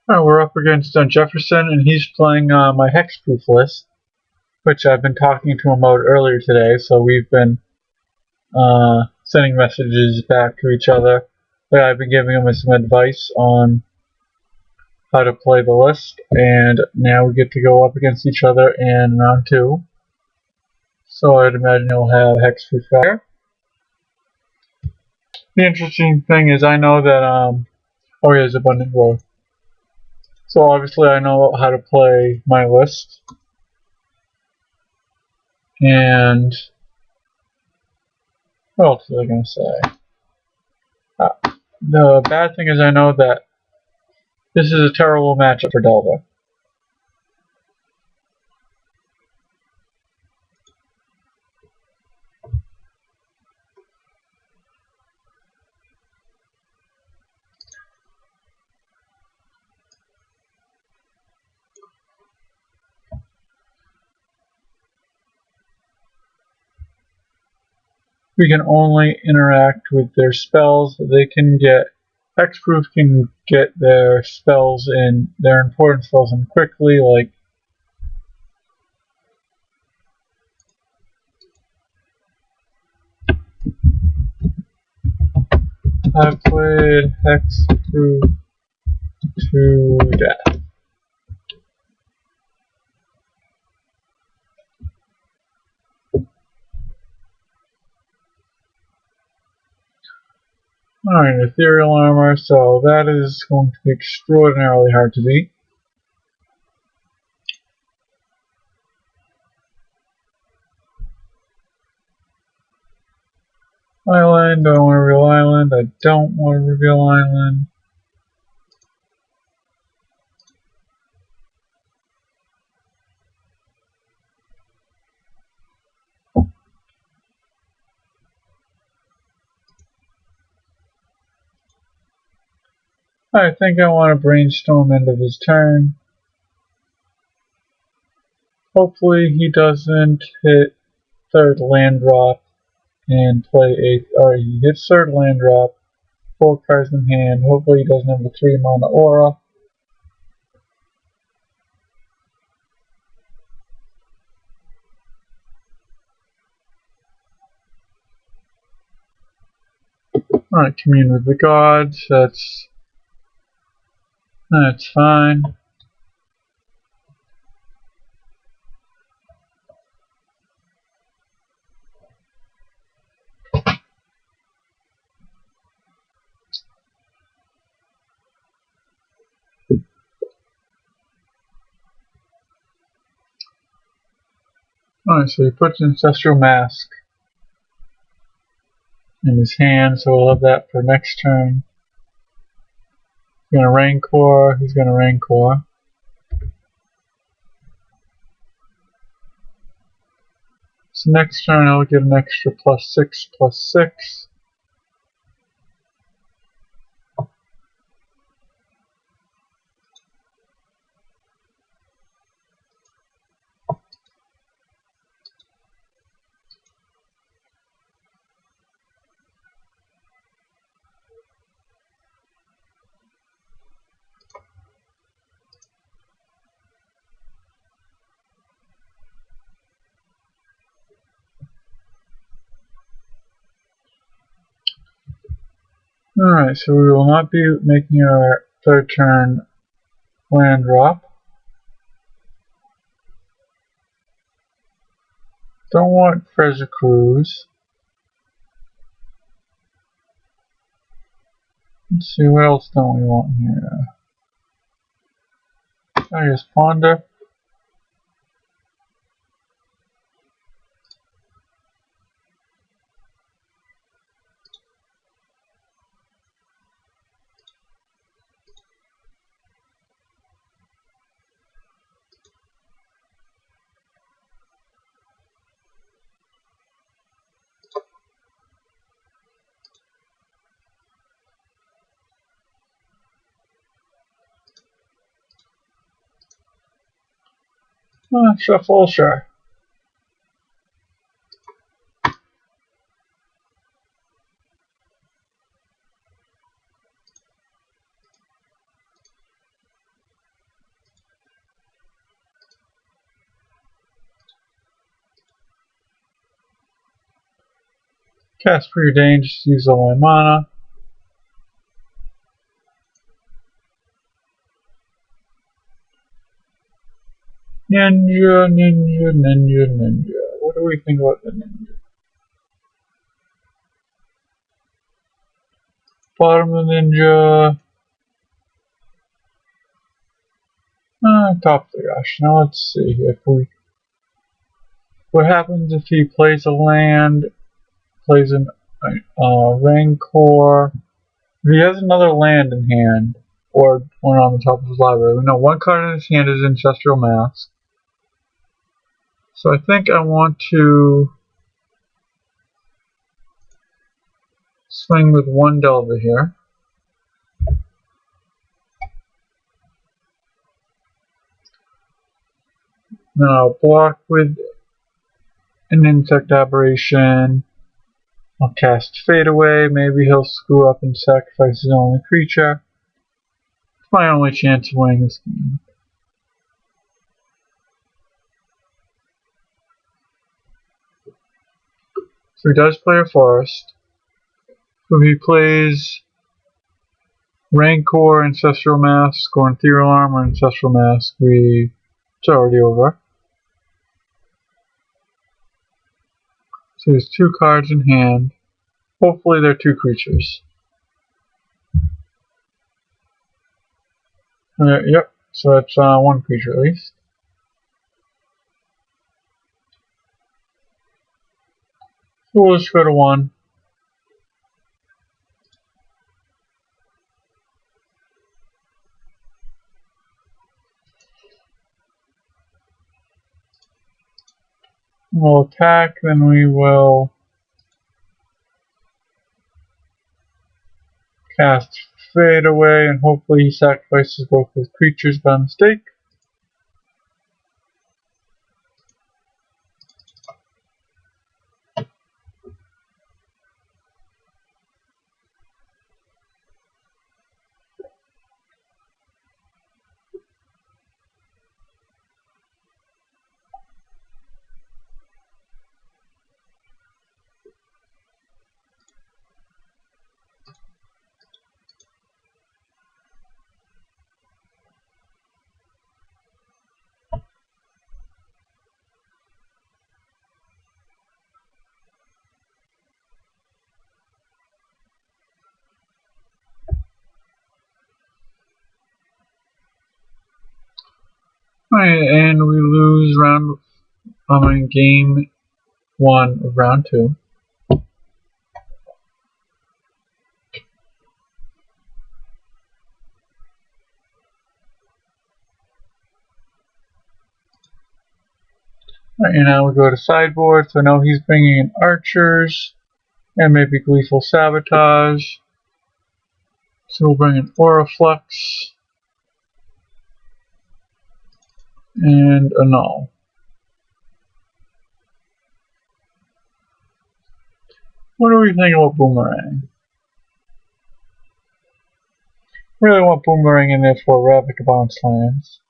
We're up against Jefferson, and he's playing my Hexproof list, which I've been talking to him about earlier today. So we've been sending messages back to each other. I've been giving him some advice on how to play the list, and now we get to go up against each other in round 2. So I'd imagine he'll have Hexproof here. The interesting thing is I know that, oh, he has Abundant Growth. So obviously I know how to play my list. And what else was I going to say? The bad thing is I know that this is a terrible matchup for Delta. We can only interact with their spells. They can get Hexproof can get their spells in, their important spells in quickly, like I've played Hexproof to death. Alright, Ethereal Armor, so that is going to be extraordinarily hard to beat. Island, do I want to reveal Island? I don't want to reveal Island. I think I want to brainstorm end of his turn. Hopefully he doesn't hit third land drop and play or he hits third land drop, 4 cards in hand. Hopefully he doesn't have the 3 mana aura. Alright, commune with the gods, that's fine. Alright, so he puts Ancestral Mask in his hand, so we'll have that for next turn. He's gonna Rancor, he's gonna Rancor. So next turn I'll get an extra +6/+6. Alright, so we will not be making our third turn land drop. Don't want Treasure Cruise. Let's see, what else don't we want here? I guess Ponder. Shuffle, sure. Cast Preordain, just use all my mana. Ninja, ninja, ninja, ninja. What do we think about the ninja? Bottom of the ninja. Top of the rush. Now let's see if we. What happens if he plays a land, plays an Rancor? If he has another land in hand, or one on the top of his library, we know one card in his hand is Ancestral Mask. So I think I want to swing with one Delver here. Then I'll block with an Insect Aberration. I'll cast Fade Away. Maybe he'll screw up and sacrifice his only creature. It's my only chance of winning this game. So he does play a Forest. So if he plays Rancor, Ancestral Mask, or Ethereal Arm, or Ancestral Mask, it's already over. So he has 2 cards in hand. Hopefully they're 2 creatures. Yep, so that's 1 creature at least. So we'll just go to 1. We'll attack, then we will cast Fade Away, and hopefully he sacrifices both his creatures by mistake. Alright, and we lose game 1 of round 2. Alright, and now we go to sideboard, so now he's bringing in Archers, and maybe Gleeful Sabotage. So we'll bring in Aura Flux, and Annul. What do we think about Boomerang? Really want Boomerang in there for Ravnica bounce lands.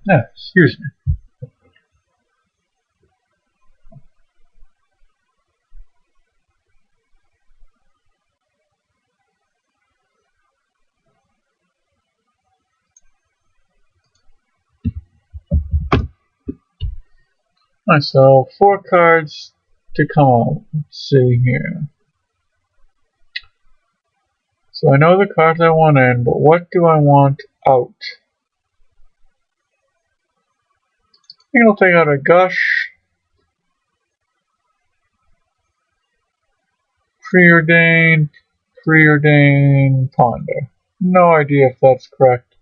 Excuse me. Alright, so 4 cards to come out. Let's see here. So I know the cards I want in, but what do I want out? I think I'll take out a Gush, Preordain, Ponder. No idea if that's correct.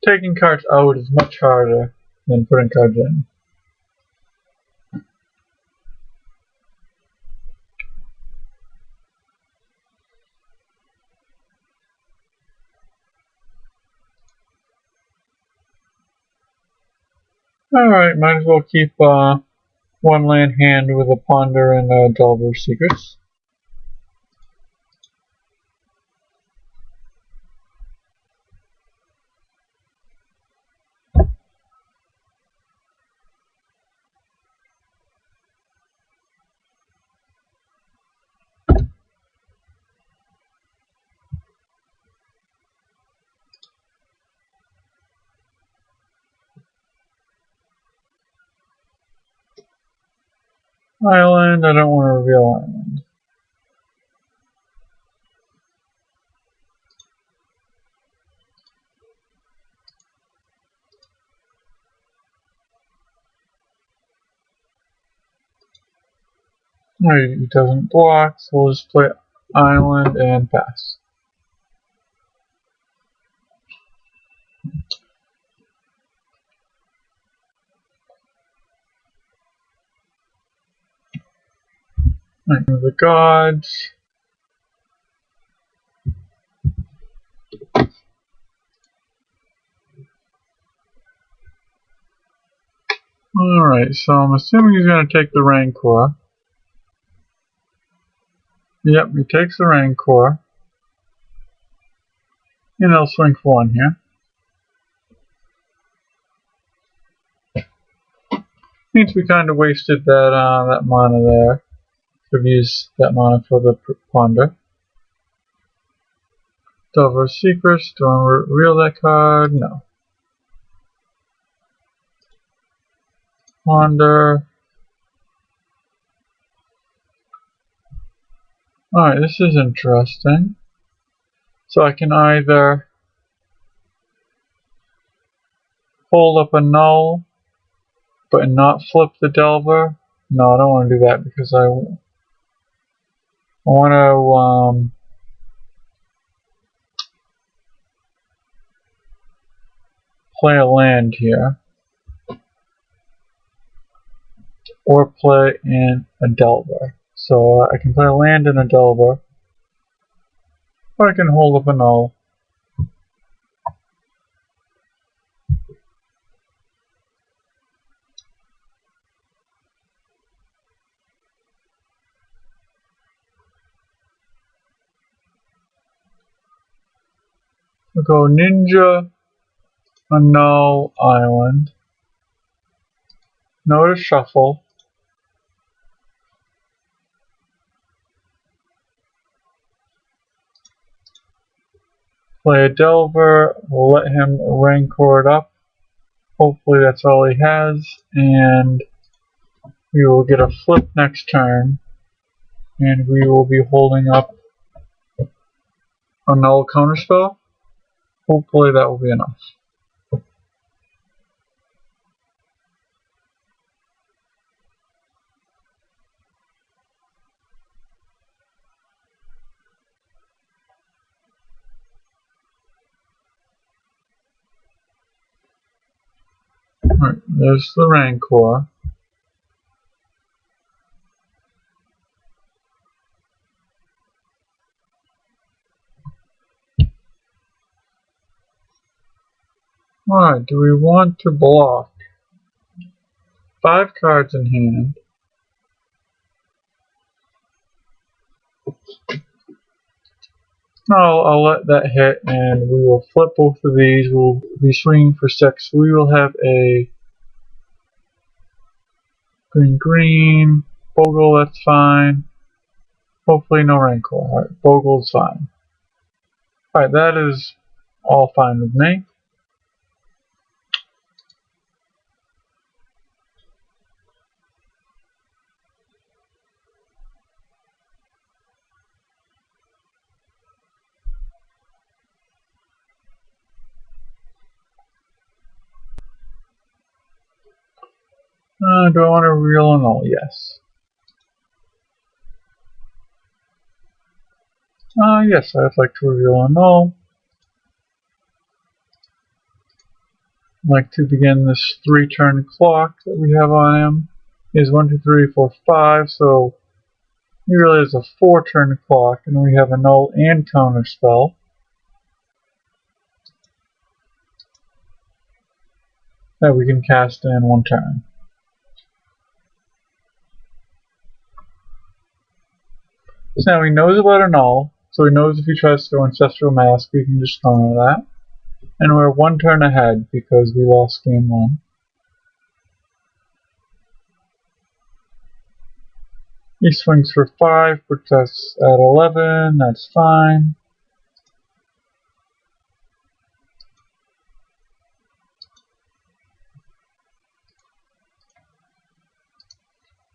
Taking cards out is much harder than putting cards in. Alright, might as well keep 1 land hand with a Ponder and a Delver Secrets. Island, I don't want to reveal island. Alright, it doesn't block, so we'll just play island and pass. Alright, the gods. Alright, so I'm assuming he's going to take the Rancor. Yep, he takes the Rancor. And he'll swing for 1 here. Means we kind of wasted that mana there. Could have used that mana for the Ponder. Delver Secrets, do I reveal that card? No. Ponder. Alright, this is interesting. So I can either hold up a null, but not flip the Delver. No, I don't want to do that because I want to play a land here. Or play in a Delver. So I can play a land in a Delver. Or I can hold up a null. We'll go Ninja, a null, island. Notice shuffle. Play a Delver, we'll let him Rancor it up. Hopefully that's all he has, and we will get a flip next turn, and we will be holding up a null counterspell. Hopefully that will be enough. Alright, there's the Rancor. Alright, do we want to block? 5 cards in hand. No, I'll let that hit, and we will flip both of these. We'll be swinging for 6. We will have a green, Bogle, that's fine. Hopefully no Rancor. Alright, Bogle's fine. Alright, that is all fine with me. Do I want to reveal a null? Yes. Yes, I'd like to reveal a null. I'd like to begin this 3-turn clock that we have on him. Is 1, 2, 3, 4, 5, so he really is a 4-turn clock, and we have a null and counter spell. That we can cast in 1 turn. So now he knows about a null, so he knows if he tries to go Ancestral Mask, we can just counter that. And we're 1 turn ahead because we lost game 1. He swings for 5, puts us at 11, that's fine.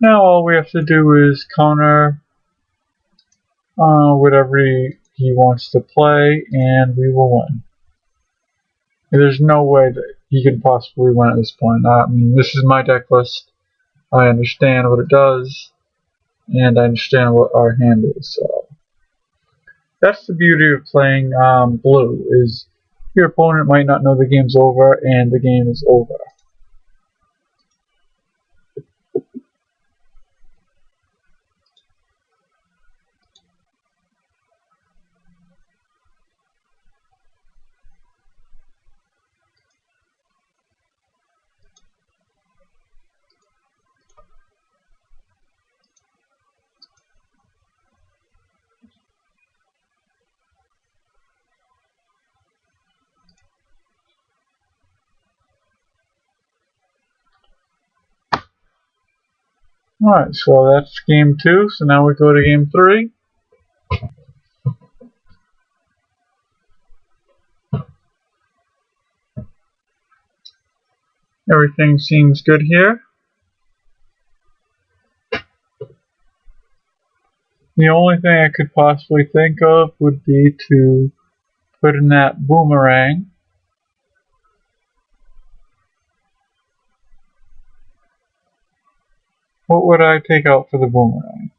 Now all we have to do is counter whatever he wants to play, and we will win. There's no way that he can possibly win at this point. I mean, this is my deck list. I understand what it does, and I understand what our hand is. So that's the beauty of playing blue, is your opponent might not know the game's over, and the game is over. Alright, so that's game 2, so now we go to game 3. Everything seems good here. The only thing I could possibly think of would be to put in that boomerang. What would I take out for the boomerang?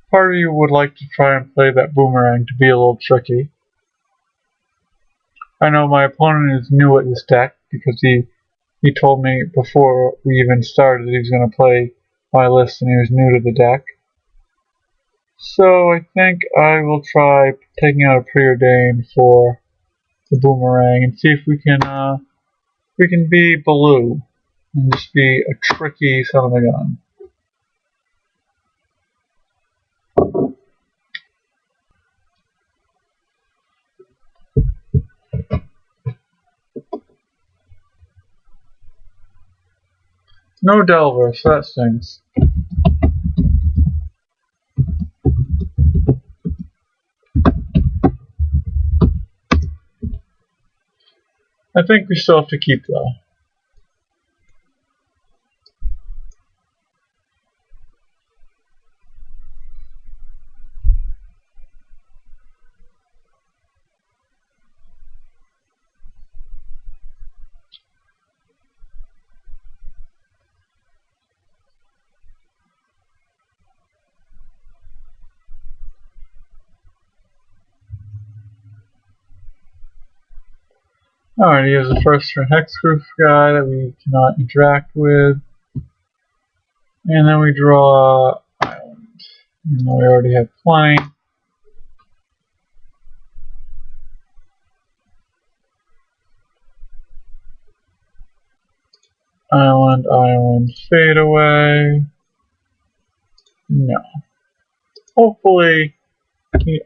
Part of you would like to try and play that boomerang to be a little tricky. I know my opponent is new at this deck because he told me before we even started he was going to play my list and he was new to the deck. So I think I will try taking out a preordained for the boomerang and see if we can be blue and just be a tricky son of a gun. No Delver, so that stings. I think we still have to keep though. Alright, he has a first turn Hexproof guy that we cannot interact with. And then we draw Island. Even though we already have plenty. Island, Island, fade away. No. Hopefully, we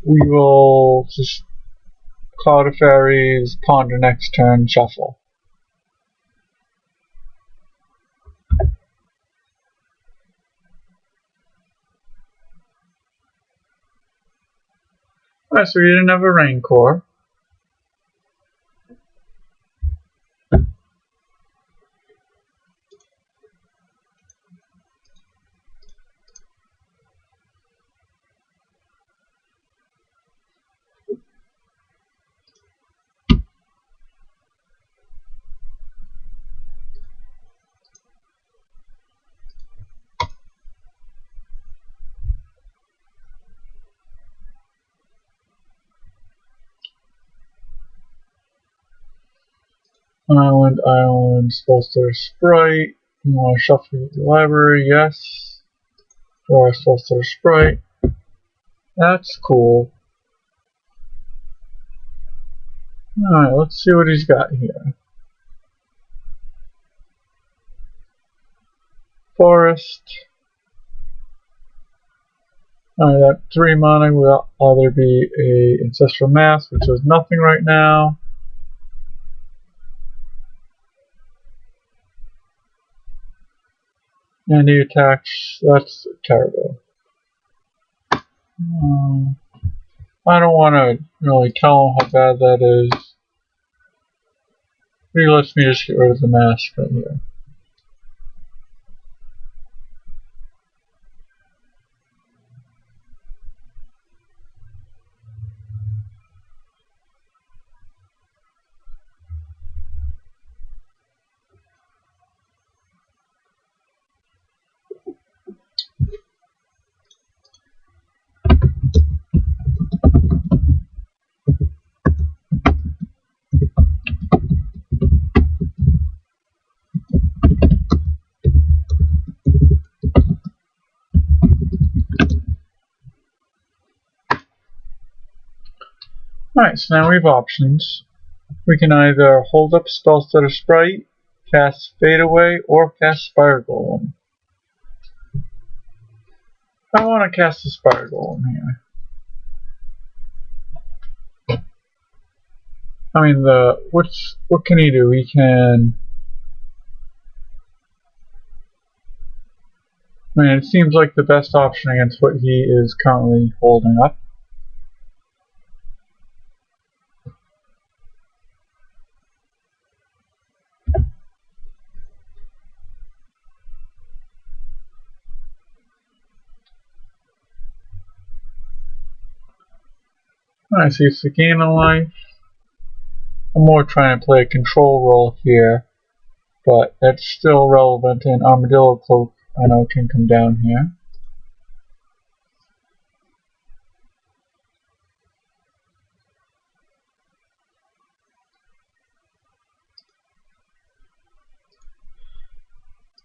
will just Cloud of Fairies, ponder next turn, shuffle. Alright, so we didn't have a Raincore. Island, Island, Spellster Sprite. You want to shuffle the library? Yes. Draw a Spellster Sprite. That's cool. Alright, let's see what he's got here. Forest. Alright, that 3 mana will either be a Ancestral Mass, which does nothing right now. And he attacks. That's terrible. I don't want to really tell him how bad that is. He lets me just get rid of the mask right here. Alright, so now we have options. We can either hold up Spellstutter Sprite, cast Fade Away, or cast Spire Golem. I want to cast the Spire Golem here. I mean, what can he do? He can... I mean, it seems like the best option against what he is currently holding up. Alright, so it's to gain a life. I'm more trying to play a control role here, but that's still relevant, and Armadillo Cloak I know can come down here.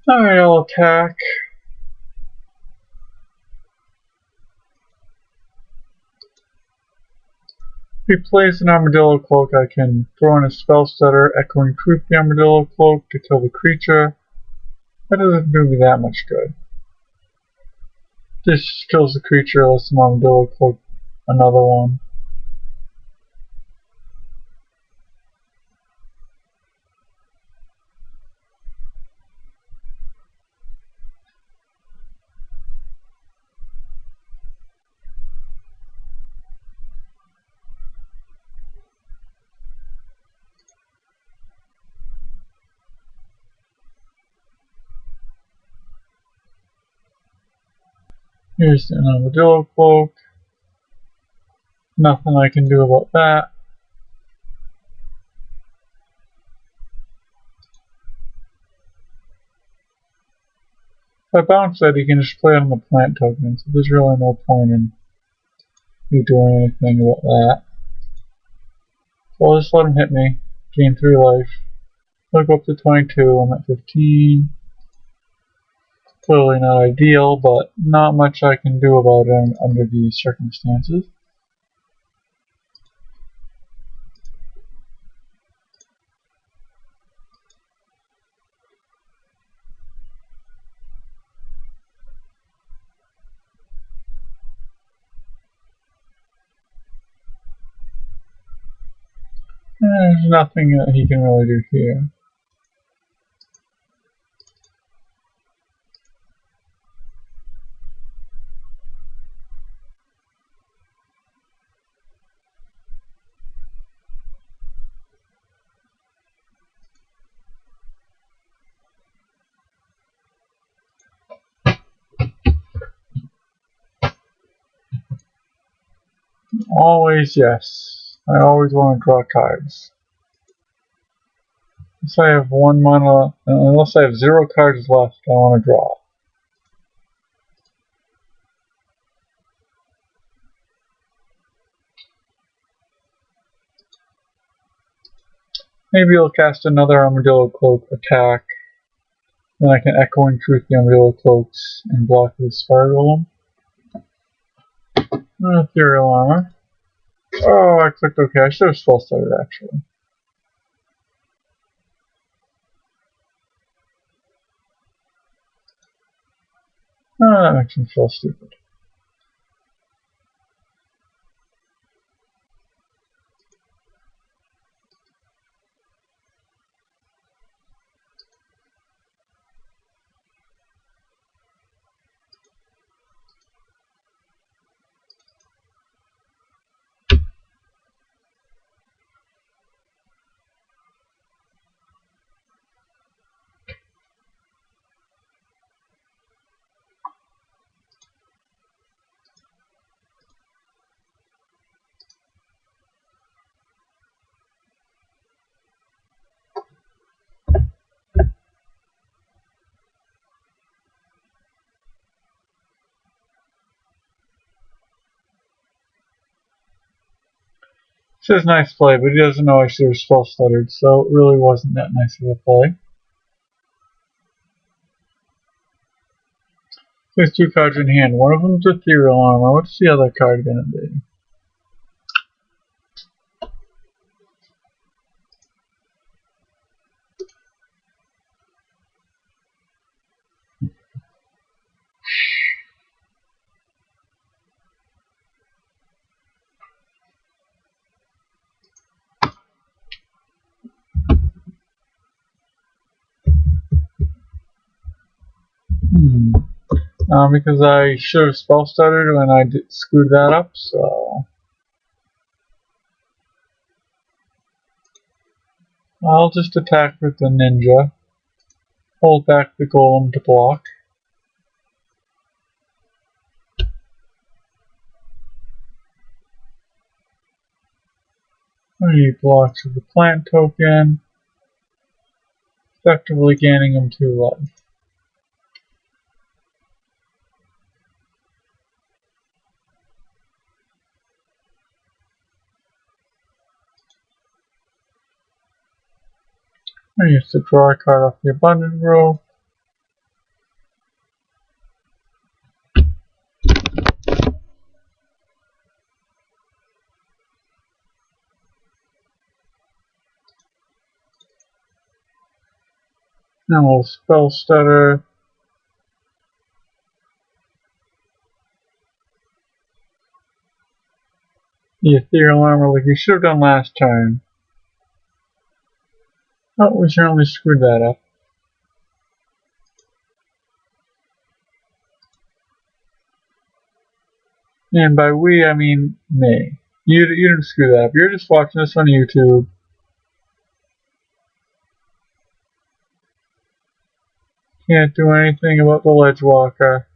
Alright, I'll attack. If he plays an Armadillo Cloak, I can throw in a Spellstutter, Echoing Truth the Armadillo Cloak to kill the creature. That doesn't do me that much good. This kills the creature, lets the Armadillo Cloak another one. Here's an Armadillo Cloak. Nothing I can do about that. If I bounce that, he can just play it on the plant token, so there's really no point in me doing anything about that. So I'll just let him hit me, gain 3 life. I'll go up to 22, I'm at 15. Clearly not ideal, but not much I can do about it under these circumstances. There's nothing that he can really do here. Always yes. I always want to draw cards. Unless I have 1 mana, unless I have 0 cards left, I want to draw. Maybe I'll cast another Armadillo Cloak attack. Then I can Echoing Truth the Armadillo Cloaks and block with Spire Golem. Ethereal Armor. Oh, I clicked OK. I should have Spellstuttered actually. Oh, that makes me feel stupid. says nice play, but he doesn't know I should have spell stuttered, so it really wasn't that nice of a play. There's 2 cards in hand. One of them's Ethereal Armor. What's the other card gonna be? Because I should have spell stuttered when I screwed that up, so I'll just attack with the ninja. Hold back the golem to block. He blocks with the plant token, effectively gaining him 2 life. I used to draw a card off the abundant row. Then we'll spell stutter. The Ethereal Armor like we should have done last time. Oh, we certainly screwed that up. And by we, I mean me. You didn't screw that up. You're just watching this on YouTube. Can't do anything about the Ledge Walker.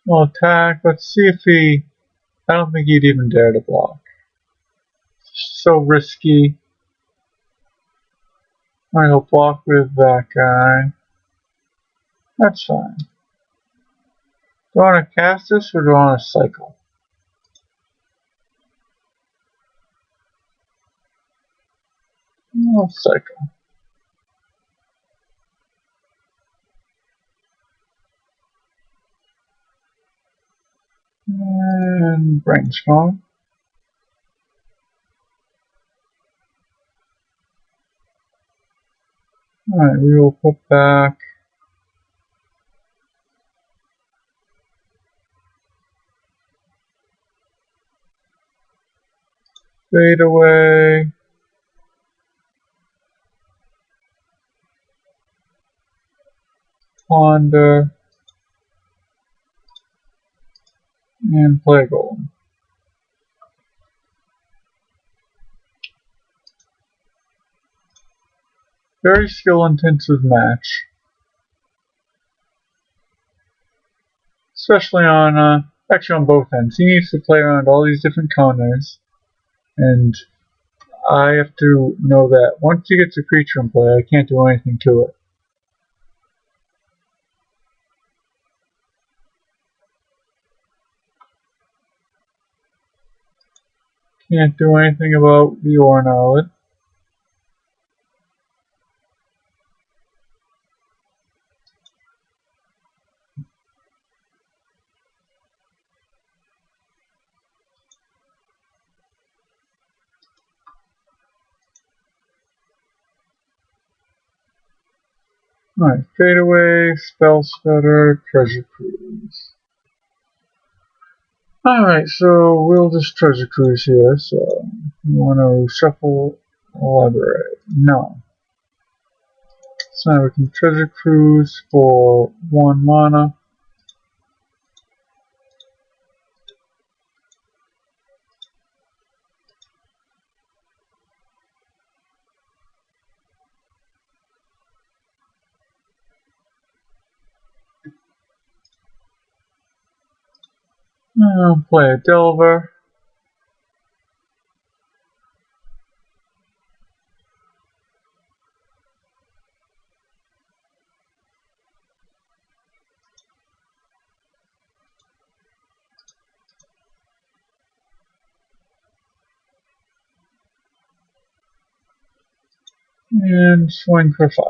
We'll attack. Let's see if he... I don't think he'd even dare to block. So risky. Alright, he'll block with that guy. That's fine. Do I want to cast this or do I want to cycle? I'll cycle. And brainstorm. Alright, we will put back Fade Away, Ponder, and Play Golem. Very skill-intensive match. Especially on, actually on both ends. He needs to play around all these different counters. And I have to know that once he gets a creature in play, I can't do anything to it. Can't do anything about the Ornalid. Alright, Fade Away, Spell Stutter, Treasure Cruise. Alright, so we'll just Treasure Cruise here, so you want to shuffle a library. No. So now we can Treasure Cruise for 1 mana. Play a Delver. And swing for 5.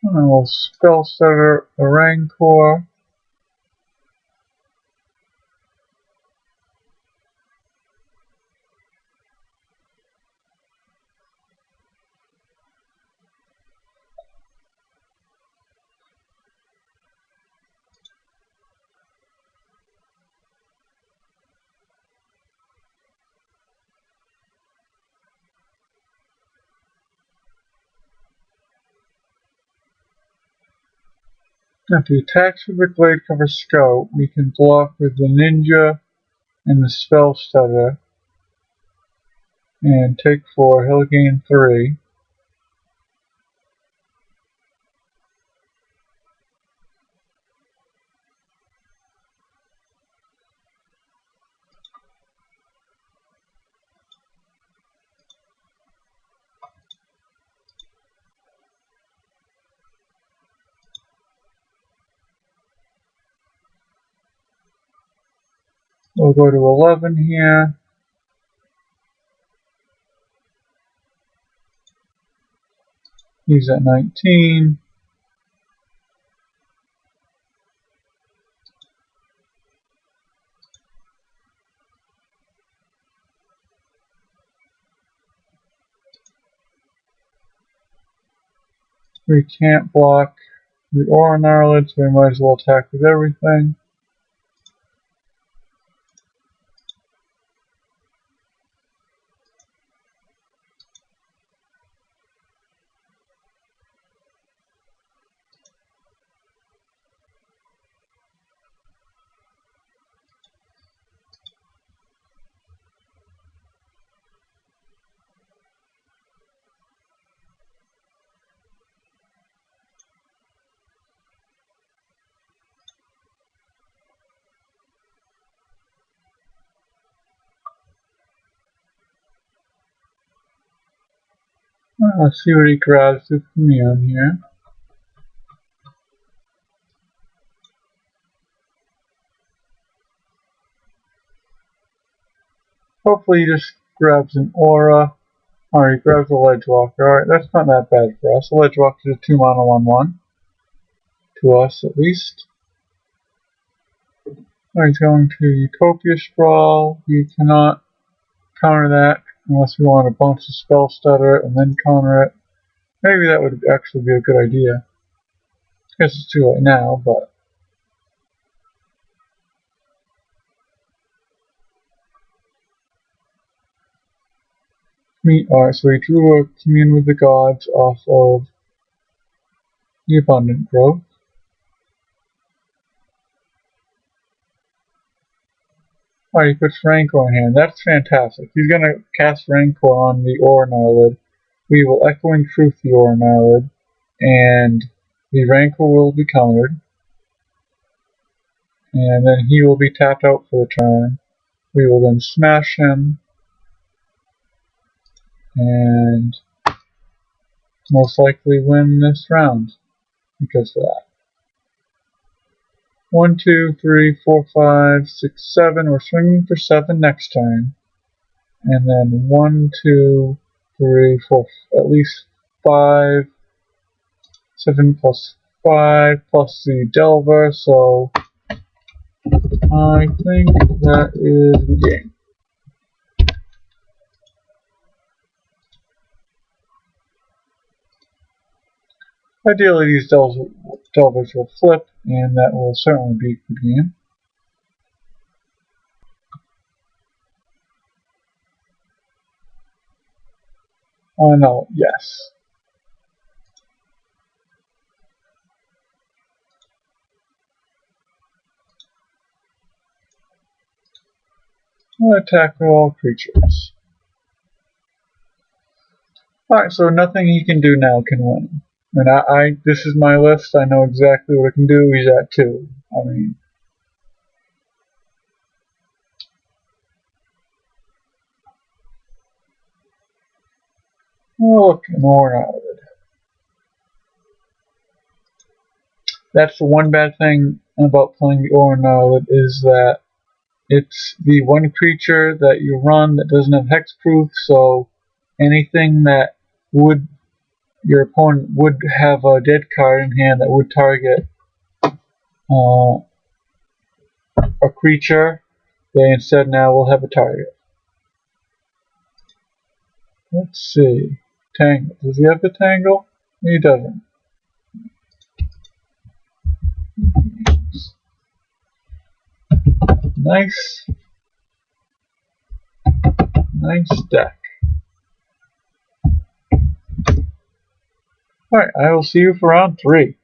And we'll Spell Stutter a Rancor. If he attacks with the Glade Cover Scout, we can block with the Ninja and the Spell Stutter and take 4. He'll gain 3. We'll go to 11 here. He's at 19. We can't block the Aura Gnarlid, so we might as well attack with everything. Let's see what he grabs with Commune here. Hopefully he just grabs an Aura. Alright, he grabs a Ledgewalker. Alright, that's not that bad for us. A Ledgewalker is a 2-mana 1/1. To us, at least. Alright, he's going to Utopia Sprawl. We cannot counter that unless we want a bunch of Spell Stutter and then counter it. Maybe that would actually be a good idea. I guess it's too late now, but... Alright, so we drew a Commune with the Gods off of the Abundant Growth. Alright, he puts Rancor in hand. That's fantastic. He's going to cast Rancor on the Aura Gnarlid. We will Echoing Truth the Aura Gnarlid, and the Rancor will be countered. And then he will be tapped out for the turn. We will then smash him, and most likely win this round because of that. 1, 2, 3, 4, 5, 6, 7. We're swinging for 7 next turn. And then 1, 2, 3, 4, at least 5. 7 plus 5 plus the Delver, so I think that is the game. Ideally, these delvers will flip, and that will certainly beat the game. Oh no, yes. Attack all creatures. Alright, so nothing he can do now can win. And this is my list, I know exactly what it can do. He's at 2. I mean, oh, look, an Ornod. That's the one bad thing about playing the Ornod is that it's the one creature that you run that doesn't have hexproof, so anything that your opponent would have a dead card in hand that would target a creature, they instead now will have a target. Let's see. Tangle. Does he have the tangle? He doesn't. Nice. Nice deck. Alright, I will see you for round 3.